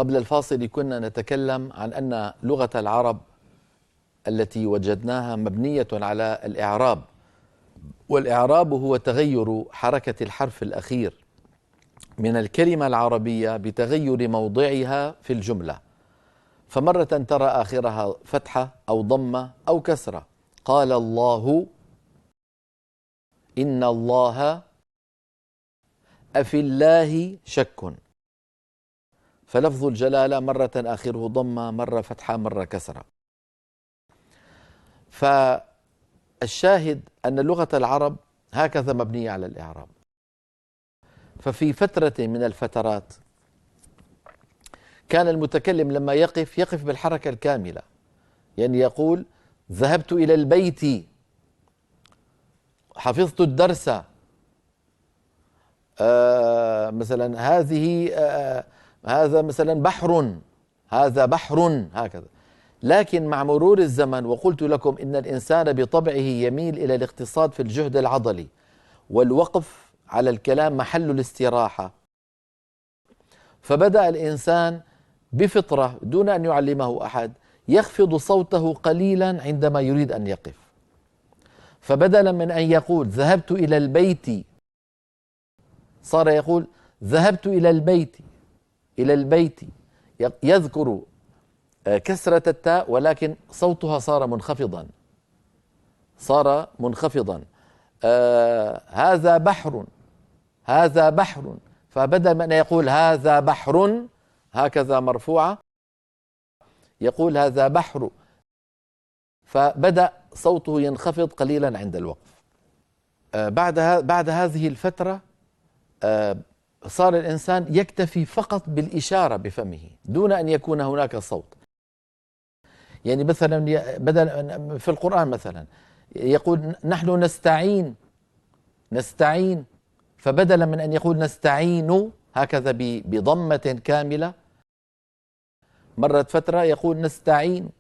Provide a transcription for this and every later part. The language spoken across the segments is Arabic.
قبل الفاصل كنا نتكلم عن أن لغة العرب التي وجدناها مبنية على الإعراب، والإعراب هو تغير حركة الحرف الأخير من الكلمة العربية بتغير موضعها في الجملة، فمرة ترى آخرها فتحة أو ضمة أو كسرة. قال الله، إن الله، أفي الله شك، فلفظ الجلالة مرة آخره ضمة، مرة فتحة، مرة كسرة. فالشاهد أن لغة العرب هكذا مبنية على الإعراب. ففي فترة من الفترات كان المتكلم لما يقف بالحركة الكاملة، يعني يقول ذهبت إلى البيت، حفظت الدرس، مثلا هذا مثلا بحر، هذا بحر، هكذا. لكن مع مرور الزمن، وقلت لكم إن الإنسان بطبعه يميل إلى الاقتصاد في الجهد العضلي والوقف على الكلام محل الاستراحة، فبدأ الإنسان بفطرة دون أن يعلمه أحد يخفض صوته قليلا عندما يريد أن يقف، فبدلا من أن يقول ذهبت إلى البيت صار يقول ذهبت إلى البيت، إلى البيت، يذكر كسرة التاء ولكن صوتها صار منخفضا، صار منخفضا. هذا بحر، هذا بحر، فبدل من أن يقول هذا بحر هكذا مرفوعة يقول هذا بحر، فبدأ صوته ينخفض قليلا عند الوقف. بعد هذه الفترة صار الإنسان يكتفي فقط بالإشارة بفمه دون أن يكون هناك صوت. يعني مثلا بدل في القرآن مثلا يقول نحن نستعين، نستعين، فبدلا من أن يقول نستعين هكذا بضمة كاملة، مرت فترة يقول نستعين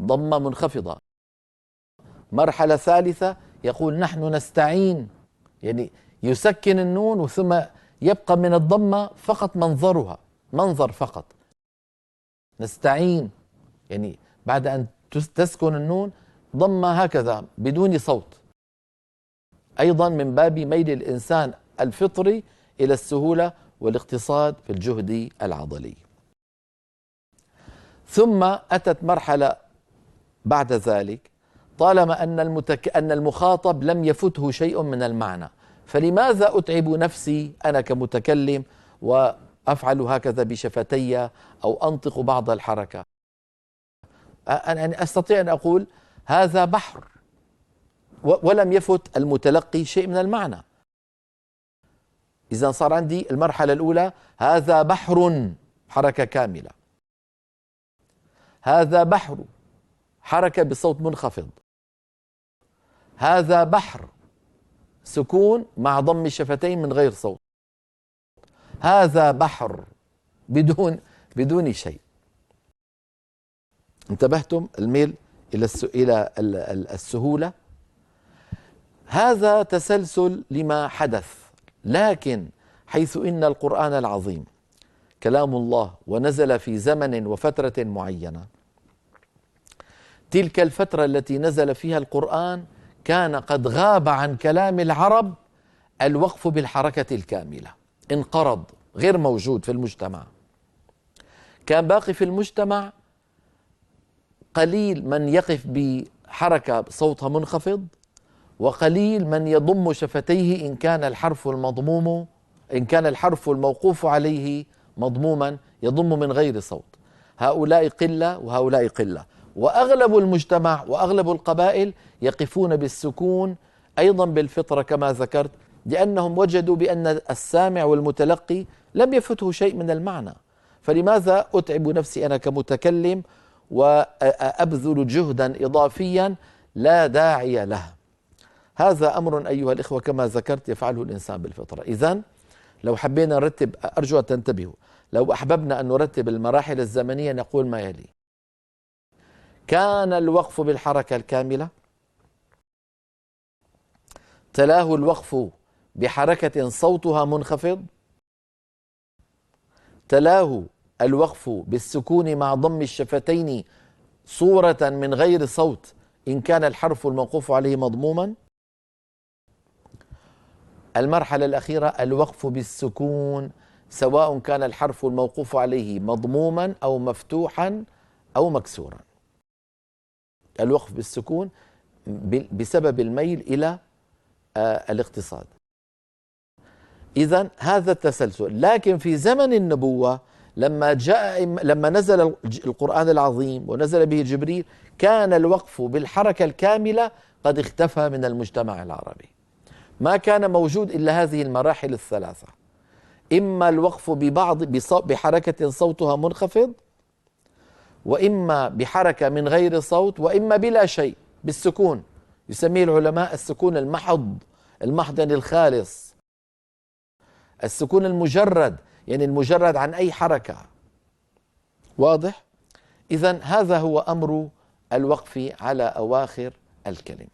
ضمة منخفضة، مرحلة ثالثة يقول نحن نستعين، يعني يسكن النون ثم يبقى من الضمة فقط منظرها، منظر فقط. نستعين يعني بعد أن تسكن النون ضمة هكذا بدون صوت، أيضا من باب ميل الإنسان الفطري إلى السهولة والاقتصاد في الجهد العضلي. ثم أتت مرحلة بعد ذلك، طالما أن المخاطب لم يفته شيء من المعنى، فلماذا أتعب نفسي أنا كمتكلم وأفعل هكذا بشفتي أو أنطق بعض الحركة؟ أنا أستطيع أن أقول هذا بحر ولم يفت المتلقي شيء من المعنى. إذا صار عندي المرحلة الأولى هذا بحر حركة كاملة، هذا بحر حركة بصوت منخفض، هذا بحر سكون مع ضم الشفتين من غير صوت، هذا بحر بدون شيء. انتبهتم الميل إلى السهولة؟ هذا تسلسل لما حدث، لكن حيث إن القرآن العظيم كلام الله ونزل في زمن وفترة معينة، تلك الفترة التي نزل فيها القرآن كان قد غاب عن كلام العرب الوقف بالحركة الكاملة، انقرض، غير موجود في المجتمع. كان باقي في المجتمع قليل من يقف بحركة صوتها منخفض، وقليل من يضم شفتيه إن كان الحرف الموقوف عليه مضموما يضم من غير صوت. هؤلاء قلة وهؤلاء قلة، وأغلب المجتمع وأغلب القبائل يقفون بالسكون أيضا بالفطرة كما ذكرت، لأنهم وجدوا بأن السامع والمتلقي لم يفته شيء من المعنى. فلماذا أتعب نفسي أنا كمتكلم وأبذل جهدا إضافيا لا داعي له؟ هذا أمر أيها الإخوة كما ذكرت يفعله الإنسان بالفطرة. إذن لو حبينا نرتب، أرجو أن تنتبهوا، لو أحببنا أن نرتب المراحل الزمنية نقول ما يلي: كان الوقف بالحركة الكاملة، تلاه الوقف بحركة صوتها منخفض، تلاه الوقف بالسكون مع ضم الشفتين صورة من غير صوت إن كان الحرف الموقوف عليه مضموما. المرحلة الأخيرة الوقف بالسكون سواء كان الحرف الموقوف عليه مضموما أو مفتوحا أو مكسورا. الوقف بالسكون بسبب الميل إلى الاقتصاد. إذن هذا التسلسل. لكن في زمن النبوة لما نزل القرآن العظيم ونزل به جبريل كان الوقف بالحركة الكاملة قد اختفى من المجتمع العربي. ما كان موجود إلا هذه المراحل الثلاثة: إما الوقف بحركة صوتها منخفض، وإما بحركة من غير صوت، وإما بلا شيء بالسكون. يسميه العلماء السكون المحض يعني الخالص، السكون المجرد، يعني المجرد عن أي حركة. واضح؟ إذن هذا هو أمر الوقف على أواخر الكلم.